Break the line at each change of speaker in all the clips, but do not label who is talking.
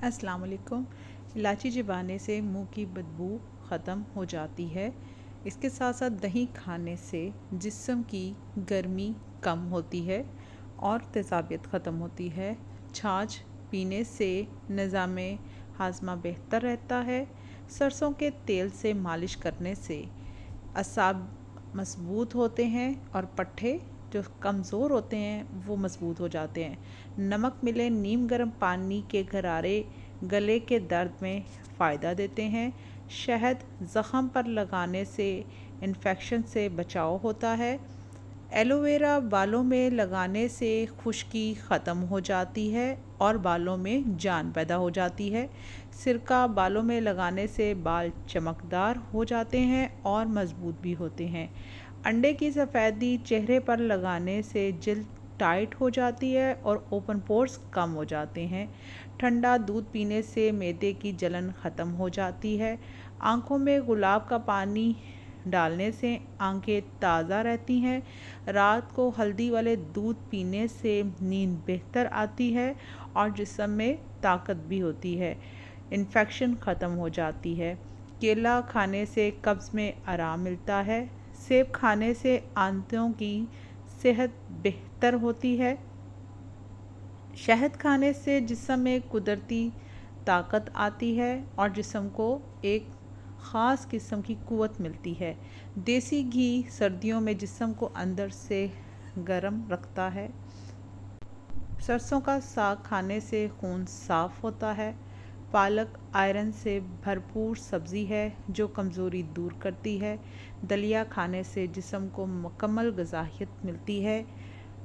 السلام علیکم۔ الائچی چبانے سے منہ کی بدبو ختم ہو جاتی ہے۔ اس کے ساتھ ساتھ دہی کھانے سے جسم کی گرمی کم ہوتی ہے اور تیزابیت ختم ہوتی ہے۔ چھاچھ پینے سے نظام ہاضمہ بہتر رہتا ہے۔ سرسوں کے تیل سے مالش کرنے سے اعصاب مضبوط ہوتے ہیں اور پٹھے جو کمزور ہوتے ہیں وہ مضبوط ہو جاتے ہیں۔ نمک ملے نیم گرم پانی کے غرارے گلے کے درد میں فائدہ دیتے ہیں۔ شہد زخم پر لگانے سے انفیکشن سے بچاؤ ہوتا ہے۔ ایلو ویرا بالوں میں لگانے سے خشکی ختم ہو جاتی ہے اور بالوں میں جان پیدا ہو جاتی ہے۔ سرکہ بالوں میں لگانے سے بال چمکدار ہو جاتے ہیں اور مضبوط بھی ہوتے ہیں۔ انڈے کی سفیدی چہرے پر لگانے سے جلد ٹائٹ ہو جاتی ہے اور اوپن پورز کم ہو جاتے ہیں۔ ٹھنڈا دودھ پینے سے معدے کی جلن ختم ہو جاتی ہے۔ آنکھوں میں گلاب کا پانی ڈالنے سے آنکھیں تازہ رہتی ہیں۔ رات کو ہلدی والے دودھ پینے سے نیند بہتر آتی ہے اور جسم میں طاقت بھی ہوتی ہے۔ انفیکشن ختم ہو جاتی ہے۔ کیلا کھانے سے قبض میں آرام ملتا ہے۔ سیب کھانے سے آنتوں کی صحت بہتر ہوتی ہے۔ شہد کھانے سے جسم میں قدرتی طاقت آتی ہے اور جسم کو ایک خاص قسم کی قوت ملتی ہے۔ دیسی گھی سردیوں میں جسم کو اندر سے گرم رکھتا ہے۔ سرسوں کا ساگ کھانے سے خون صاف ہوتا ہے۔ پالک آئرن سے بھرپور سبزی ہے جو کمزوری دور کرتی ہے۔ دلیا کھانے سے جسم کو مکمل غذائیت ملتی ہے۔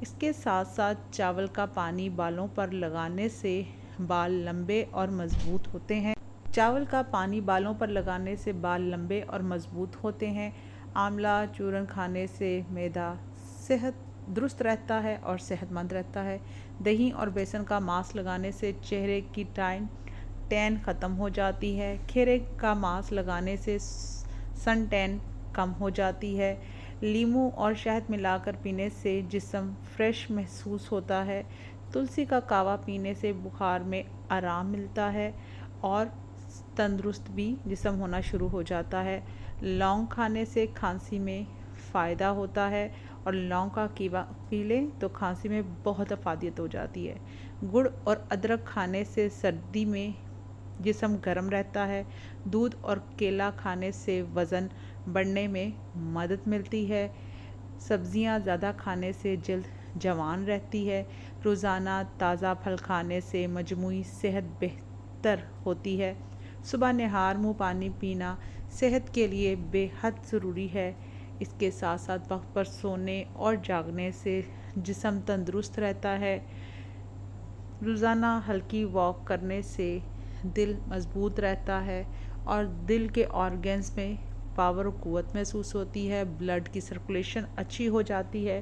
اس کے ساتھ ساتھ چاول کا پانی بالوں پر لگانے سے بال لمبے اور مضبوط ہوتے ہیں۔ چاول کا پانی بالوں پر لگانے سے بال لمبے اور مضبوط ہوتے ہیں۔ آملہ چورن کھانے سے معدہ صحت درست رہتا ہے اور صحت مند رہتا ہے۔ دہی اور بیسن کا ماسک لگانے سے چہرے کی ٹین ختم ہو جاتی ہے۔ کھیرے کا ماسک لگانے سے سن ٹین کم ہو جاتی ہے۔ لیموں اور شہد ملا کر پینے سے جسم فریش محسوس ہوتا ہے۔ تلسی کا کہوہ پینے سے بخار میں آرام ملتا ہے اور تندرست بھی جسم ہونا شروع ہو جاتا ہے۔ لونگ کھانے سے کھانسی میں فائدہ ہوتا ہے اور لونگ کا کیوا پی لیں تو کھانسی میں بہت افادیت ہو جاتی ہے۔ گڑ اور ادرک کھانے سے سردی میں جسم گرم رہتا ہے۔ دودھ اور کیلا کھانے سے وزن بڑھنے میں مدد ملتی ہے۔ سبزیاں زیادہ کھانے سے جلد جوان رہتی ہے۔ روزانہ تازہ پھل کھانے سے مجموعی صحت بہتر ہوتی ہے۔ صبح نہار منہ پانی پینا صحت کے لیے بے حد ضروری ہے۔ اس کے ساتھ ساتھ وقت پر سونے اور جاگنے سے جسم تندرست رہتا ہے۔ روزانہ ہلکی واک کرنے سے دل مضبوط رہتا ہے اور دل کے آرگنز میں پاور و قوت محسوس ہوتی ہے۔ بلڈ کی سرکولیشن اچھی ہو جاتی ہے۔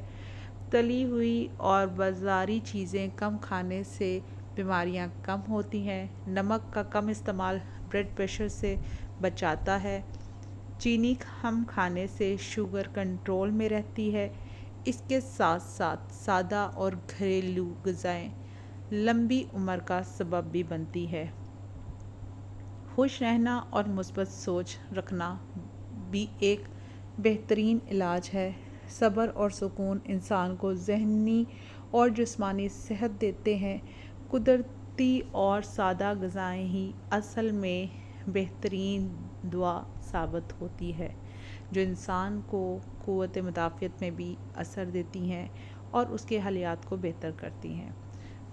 تلی ہوئی اور بازاری چیزیں کم کھانے سے بیماریاں کم ہوتی ہیں۔ نمک کا کم استعمال بلڈ پریشر سے بچاتا ہے۔ چینی کم کھانے سے شوگر کنٹرول میں رہتی ہے۔ اس کے ساتھ ساتھ سادہ اور گھریلو غذائیں لمبی عمر کا سبب بھی بنتی ہے۔ خوش رہنا اور مثبت سوچ رکھنا بھی ایک بہترین علاج ہے۔ صبر اور سکون انسان کو ذہنی اور جسمانی صحت دیتے ہیں۔ قدرتی اور سادہ غذائیں ہی اصل میں بہترین دوا ثابت ہوتی ہے جو انسان کو قوت مدافعت میں بھی اثر دیتی ہیں اور اس کے حالیات کو بہتر کرتی ہیں۔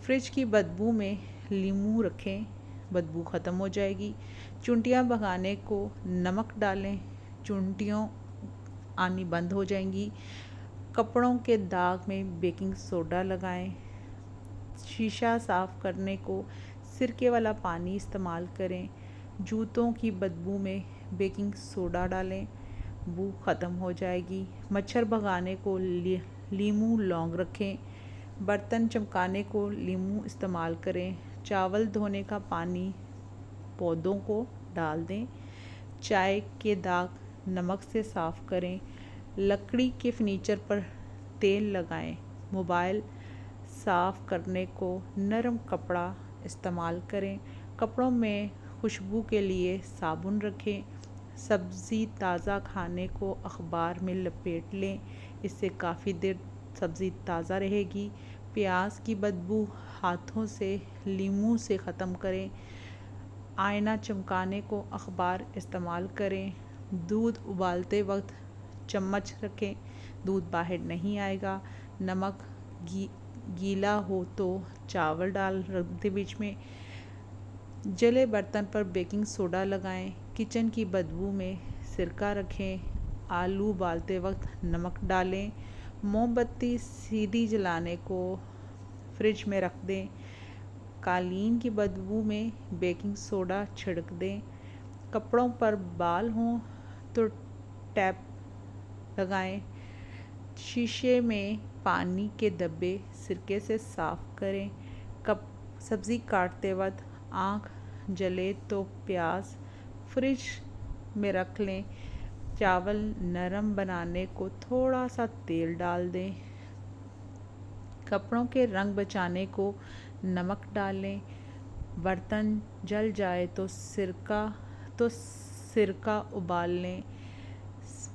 فریج کی بدبو میں لیموں رکھیں، بدبو ختم ہو جائے گی۔ چونٹیاں بھگانے کو نمک ڈالیں، چونٹیوں آنی بند ہو جائیں گی۔ کپڑوں کے داغ میں بیکنگ سوڈا لگائیں۔ شیشہ صاف کرنے کو سرکے والا پانی استعمال کریں۔ جوتوں کی بدبو میں بیکنگ سوڈا ڈالیں، بو ختم ہو جائے گی۔ مچھر بھگانے کو لیموں لونگ رکھیں۔ برتن چمکانے کو لیموں استعمال کریں۔ چاول دھونے کا پانی پودوں کو ڈال دیں۔ چائے کے داغ نمک سے صاف کریں۔ لکڑی کے فرنیچر پر تیل لگائیں۔ موبائل صاف کرنے کو نرم کپڑا استعمال کریں۔ کپڑوں میں خوشبو کے لیے صابن رکھیں۔ سبزی تازہ کھانے کو اخبار میں لپیٹ لیں، اس سے کافی دیر سبزی تازہ رہے گی۔ پیاز کی بدبو ہاتھوں سے لیموں سے ختم کریں۔ آئینہ چمکانے کو اخبار استعمال کریں۔ دودھ ابالتے وقت چمچ رکھیں، دودھ باہر نہیں آئے گا۔ نمک گیلا ہو تو چاول ڈال رکھ دیں بیچ میں۔ جلے برتن پر بیکنگ سوڈا لگائیں۔ کچن کی بدبو میں سرکہ رکھیں۔ آلو ابالتے وقت نمک ڈالیں۔ موم بتی سیدھی جلانے کو فریج میں رکھ دیں۔ قالین کی بدبو میں بیکنگ سوڈا چھڑک دیں۔ کپڑوں پر بال ہوں تو ٹیپ لگائیں۔ شیشے میں پانی کے دبے سرکے سے صاف کریں۔ سبزی کاٹتے وقت آنکھ جلے تو پیاز فریج میں رکھ لیں۔ چاول نرم بنانے کو تھوڑا سا تیل ڈال دیں۔ کپڑوں کے رنگ بچانے کو نمک ڈالیں۔ برتن جل جائے تو سرکہ ابال لیں۔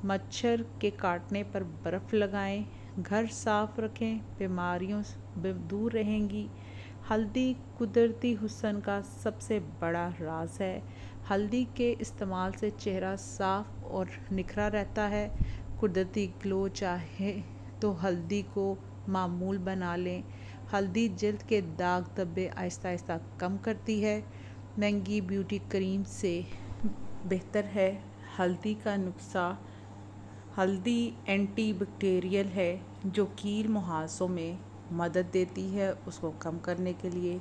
مچھر کے کاٹنے پر برف لگائیں۔ گھر صاف رکھیں، بیماریوں دور رہیں گی۔ ہلدی قدرتی حسن کا سب سے بڑا راز ہے۔ ہلدی کے استعمال سے چہرہ صاف اور نکھرا رہتا ہے۔ قدرتی گلو چاہے تو ہلدی کو معمول بنا لیں۔ ہلدی جلد کے داغ دھبے آہستہ آہستہ کم کرتی ہے۔ مہنگی بیوٹی کریم سے بہتر ہے۔ ہلدی کا نسخہ: ہلدی اینٹی بیکٹیریل ہے جو کیل مہاسوں میں مدد دیتی ہے اس کو کم کرنے کے لیے۔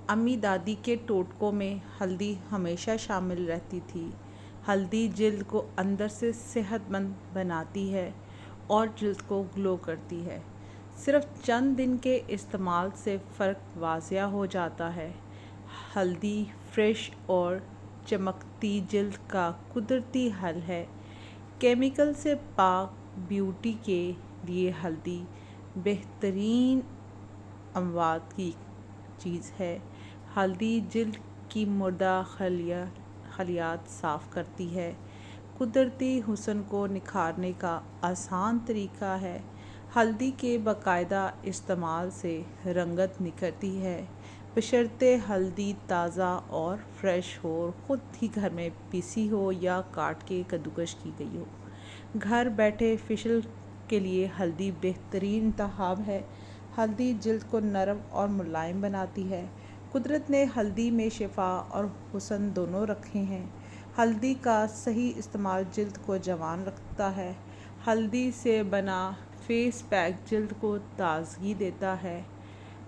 امی دادی کے ٹوٹکوں میں ہلدی ہمیشہ شامل رہتی تھی۔ ہلدی جلد کو اندر سے صحت مند بناتی ہے اور جلد کو گلو کرتی ہے۔ صرف چند دن کے استعمال سے فرق واضح ہو جاتا ہے۔ ہلدی فریش اور چمکتی جلد کا قدرتی حل ہے۔ کیمیکل سے پاک بیوٹی کے لیے ہلدی بہترین اموات کی چیز ہے۔ ہلدی جلد کی مردہ خلیات صاف کرتی ہے۔ قدرتی حسن کو نکھارنے کا آسان طریقہ ہے۔ ہلدی کے باقاعدہ استعمال سے رنگت نکھرتی ہے، بشرطے ہلدی تازہ اور فریش ہو اور خود ہی گھر میں پیسی ہو یا کاٹ کے کدوکش کی گئی ہو۔ گھر بیٹھے فیشل کے لیے ہلدی بہترین انتخاب ہے۔ ہلدی جلد کو نرم اور ملائم بناتی ہے۔ قدرت نے ہلدی میں شفا اور حسن دونوں رکھے ہیں۔ ہلدی کا صحیح استعمال جلد کو جوان رکھتا ہے۔ ہلدی سے بنا فیس پیک جلد کو تازگی دیتا ہے۔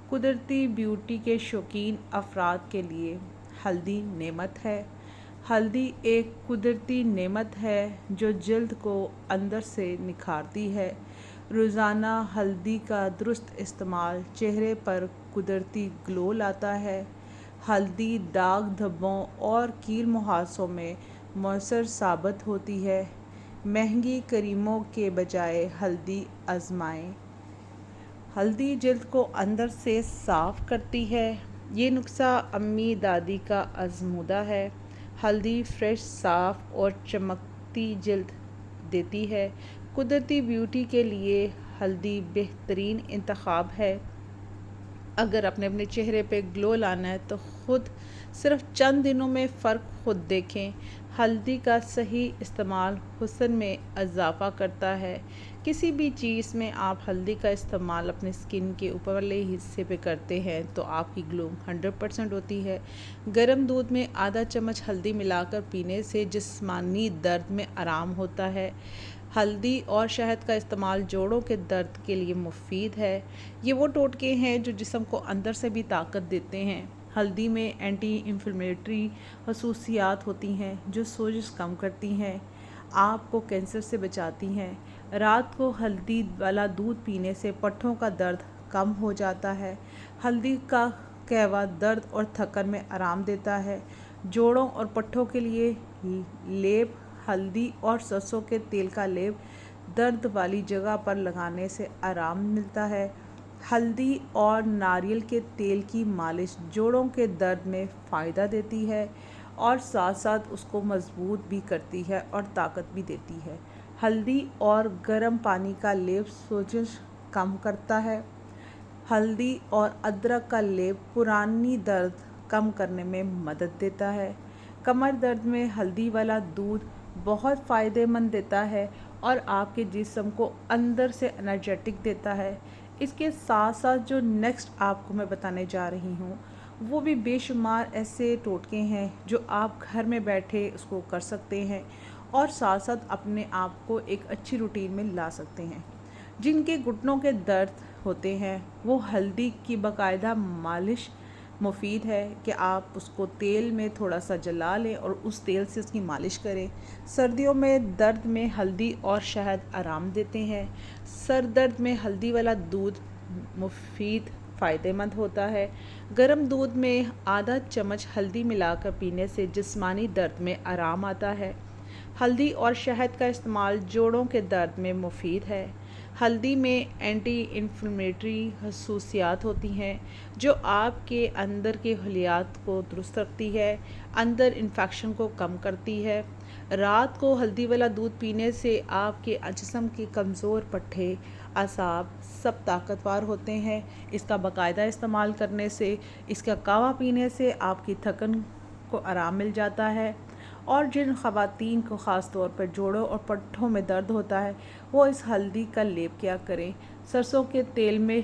قدرتی بیوٹی کے شوقین افراد کے لیے ہلدی نعمت ہے۔ ہلدی ایک قدرتی نعمت ہے جو جلد کو اندر سے نکھارتی ہے۔ روزانہ ہلدی کا درست استعمال چہرے پر قدرتی گلو لاتا ہے۔ ہلدی داغ دھبوں اور کیل مہاسوں میں مؤثر ثابت ہوتی ہے۔ مہنگی کریموں کے بجائے ہلدی آزمائیں۔ ہلدی جلد کو اندر سے صاف کرتی ہے۔ یہ نسخہ امی دادی کا آزمودہ ہے۔ ہلدی فریش، صاف اور چمکتی جلد دیتی ہے۔ قدرتی بیوٹی کے لیے ہلدی بہترین انتخاب ہے۔ اگر اپنے چہرے پہ گلو لانا ہے تو خود صرف چند دنوں میں فرق خود دیکھیں۔ ہلدی کا صحیح استعمال حسن میں اضافہ کرتا ہے۔ کسی بھی چیز میں آپ ہلدی کا استعمال اپنے سکن کے اوپرلے حصے پہ کرتے ہیں تو آپ کی گلو 100% ہوتی ہے۔ گرم دودھ میں آدھا چمچ ہلدی ملا کر پینے سے جسمانی درد میں آرام ہوتا ہے۔ ہلدی اور شہد کا استعمال جوڑوں کے درد کے لیے مفید ہے۔ یہ وہ ٹوٹکے ہیں جو جسم کو اندر سے بھی طاقت دیتے ہیں۔ ہلدی میں اینٹی انفلیمیٹری خصوصیات ہوتی ہیں جو سوزش کم کرتی ہیں، آپ کو کینسر سے بچاتی ہیں۔ رات کو ہلدی والا دودھ پینے سے پٹھوں کا درد کم ہو جاتا ہے۔ ہلدی کا قہوہ درد اور تھکن میں آرام دیتا ہے۔ جوڑوں اور پٹھوں کے لیے لیپ: ہلدی اور سرسوں کے تیل کا لیپ درد والی جگہ پر لگانے سے آرام ملتا ہے۔ ہلدی اور ناریل کے تیل کی مالش جوڑوں کے درد میں فائدہ دیتی ہے اور ساتھ ساتھ اس کو مضبوط بھی کرتی ہے اور طاقت بھی دیتی ہے۔ ہلدی اور گرم پانی کا لیپ سوجش کم کرتا ہے۔ ہلدی اور ادرک کا لیپ پرانی درد کم کرنے میں مدد دیتا ہے۔ کمر درد میں ہلدی والا دودھ بہت فائدہ مند دیتا ہے اور آپ کے جسم کو اندر سے انرجیٹک دیتا ہے۔ اس کے ساتھ ساتھ جو نیکسٹ آپ کو میں بتانے جا رہی ہوں وہ بھی بے شمار ایسے ٹوٹکے ہیں جو آپ گھر میں بیٹھے اس کو کر سکتے ہیں اور ساتھ ساتھ اپنے آپ کو ایک اچھی روٹین میں لا سکتے ہیں۔ جن کے گھٹنوں کے درد ہوتے ہیں وہ ہلدی کی باقاعدہ مالش مفید ہے کہ آپ اس کو تیل میں تھوڑا سا جلا لیں اور اس تیل سے اس کی مالش کریں۔ سردیوں میں درد میں ہلدی اور شہد آرام دیتے ہیں۔ سر درد میں ہلدی والا دودھ مفید فائدہ مند ہوتا ہے۔ گرم دودھ میں آدھا چمچ ہلدی ملا کر پینے سے جسمانی درد میں آرام آتا ہے۔ ہلدی اور شہد کا استعمال جوڑوں کے درد میں مفید ہے۔ ہلدی میں اینٹی انفلیمیٹری خصوصیات ہوتی ہیں جو آپ کے اندر کے خلیات کو درست رکھتی ہے، اندر انفیکشن کو کم کرتی ہے۔ رات کو ہلدی والا دودھ پینے سے آپ کے جسم کے کمزور پٹھے، اعصاب سب طاقتور ہوتے ہیں۔ اس کا باقاعدہ استعمال کرنے سے، اس کا قہوہ پینے سے آپ کی تھکن کو آرام مل جاتا ہے۔ اور جن خواتین کو خاص طور پر جوڑوں اور پٹھوں میں درد ہوتا ہے وہ اس ہلدی کا لیپ کیا کریں، سرسوں کے تیل میں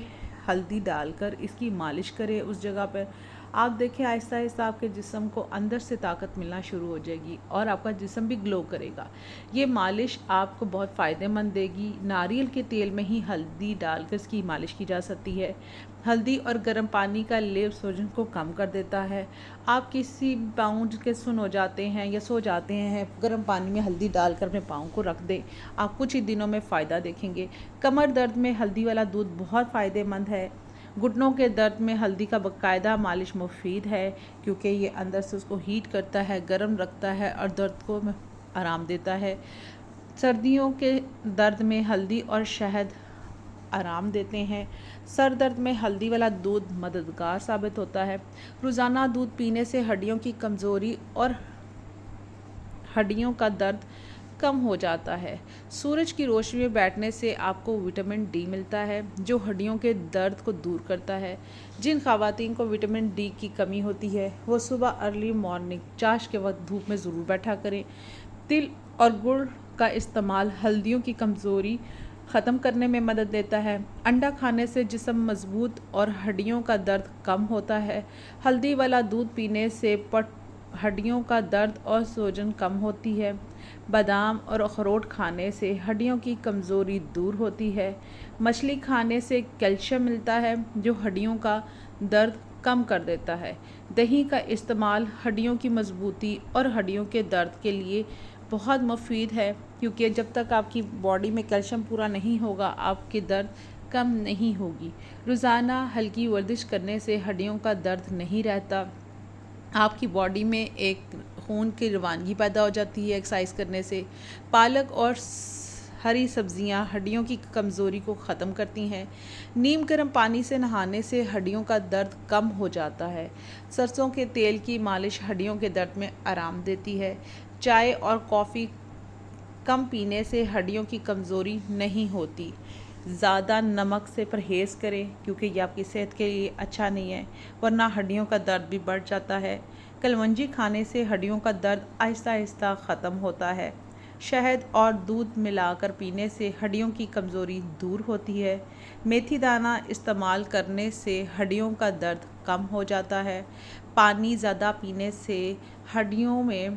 ہلدی ڈال کر اس کی مالش کریں اس جگہ پر۔ آپ دیکھیں آہستہ آہستہ آپ کے جسم کو اندر سے طاقت ملنا شروع ہو جائے گی اور آپ کا جسم بھی گلو کرے گا۔ یہ مالش آپ کو بہت فائدہ مند دے گی۔ ناریل کے تیل میں ہی ہلدی ڈال کر اس کی مالش کی جا سکتی ہے۔ ہلدی اور گرم پانی کا لیپ سوجن کو کم کر دیتا ہے۔ آپ کسی پاؤں کے سن ہو جاتے ہیں یا سو جاتے ہیں، گرم پانی میں ہلدی ڈال کر اپنے پاؤں کو رکھ دیں، آپ کچھ ہی دنوں میں فائدہ دیکھیں گے۔ کمر درد میں ہلدی والا دودھ بہت فائدہ مند ہے۔ گھٹنوں کے درد میں ہلدی کا باقاعدہ مالش مفید ہے کیونکہ یہ اندر سے اس کو ہیٹ کرتا ہے، گرم رکھتا ہے اور درد کو آرام دیتا ہے۔ سردیوں کے درد میں ہلدی اور شہد آرام دیتے ہیں۔ سر درد میں ہلدی والا دودھ مددگار ثابت ہوتا ہے۔ روزانہ دودھ پینے سے ہڈیوں کی کمزوری اور ہڈیوں کا درد کم ہو جاتا ہے۔ سورج کی روشنی میں بیٹھنے سے آپ کو وٹامن ڈی ملتا ہے جو ہڈیوں کے درد کو دور کرتا ہے۔ جن خواتین کو وٹامن ڈی کی کمی ہوتی ہے وہ صبح ارلی مارننگ چاش کے وقت دھوپ میں ضرور بیٹھا کریں۔ تل اور گڑ کا استعمال ہلدیوں کی کمزوری ختم کرنے میں مدد دیتا ہے۔ انڈا کھانے سے جسم مضبوط اور ہڈیوں کا درد کم ہوتا ہے۔ ہلدی والا دودھ پینے سے ہڈیوں کا درد اور سوجن کم ہوتی ہے۔ بادام اور اخروٹ کھانے سے ہڈیوں کی کمزوری دور ہوتی ہے۔ مچھلی کھانے سے کیلشیم ملتا ہے جو ہڈیوں کا درد کم کر دیتا ہے۔ دہی کا استعمال ہڈیوں کی مضبوطی اور ہڈیوں کے درد کے لیے بہت مفید ہے کیونکہ جب تک آپ کی باڈی میں کیلشیم پورا نہیں ہوگا آپ کی درد کم نہیں ہوگی۔ روزانہ ہلکی ورزش کرنے سے ہڈیوں کا درد نہیں رہتا، آپ کی باڈی میں ایک خون کی روانگی پیدا ہو جاتی ہے ایکسرسائز کرنے سے۔ پالک اور ہری سبزیاں ہڈیوں کی کمزوری کو ختم کرتی ہیں۔ نیم گرم پانی سے نہانے سے ہڈیوں کا درد کم ہو جاتا ہے۔ سرسوں کے تیل کی مالش ہڈیوں کے درد میں آرام دیتی ہے۔ چائے اور کافی کم پینے سے ہڈیوں کی کمزوری نہیں ہوتی۔ زیادہ نمک سے پرہیز کریں کیونکہ یہ آپ کی صحت کے لیے اچھا نہیں ہے ورنہ ہڈیوں کا درد بھی بڑھ جاتا ہے۔ کلونجی کھانے سے ہڈیوں کا درد آہستہ آہستہ ختم ہوتا ہے۔ شہد اور دودھ ملا کر پینے سے ہڈیوں کی کمزوری دور ہوتی ہے۔ میتھی دانہ استعمال کرنے سے ہڈیوں کا درد کم ہو جاتا ہے۔ پانی زیادہ پینے سے ہڈیوں میں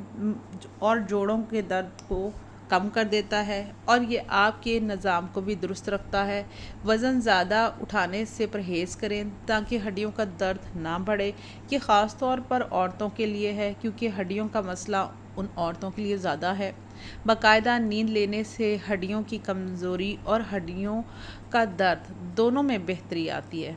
اور جوڑوں کے درد کو کم کر دیتا ہے اور یہ آپ کے نظام کو بھی درست رکھتا ہے۔ وزن زیادہ اٹھانے سے پرہیز کریں تاکہ ہڈیوں کا درد نہ بڑھے۔ یہ خاص طور پر عورتوں کے لیے ہے کیونکہ ہڈیوں کا مسئلہ ان عورتوں کے لیے زیادہ ہے۔ باقاعدہ نیند لینے سے ہڈیوں کی کمزوری اور ہڈیوں کا درد دونوں میں بہتری آتی ہے۔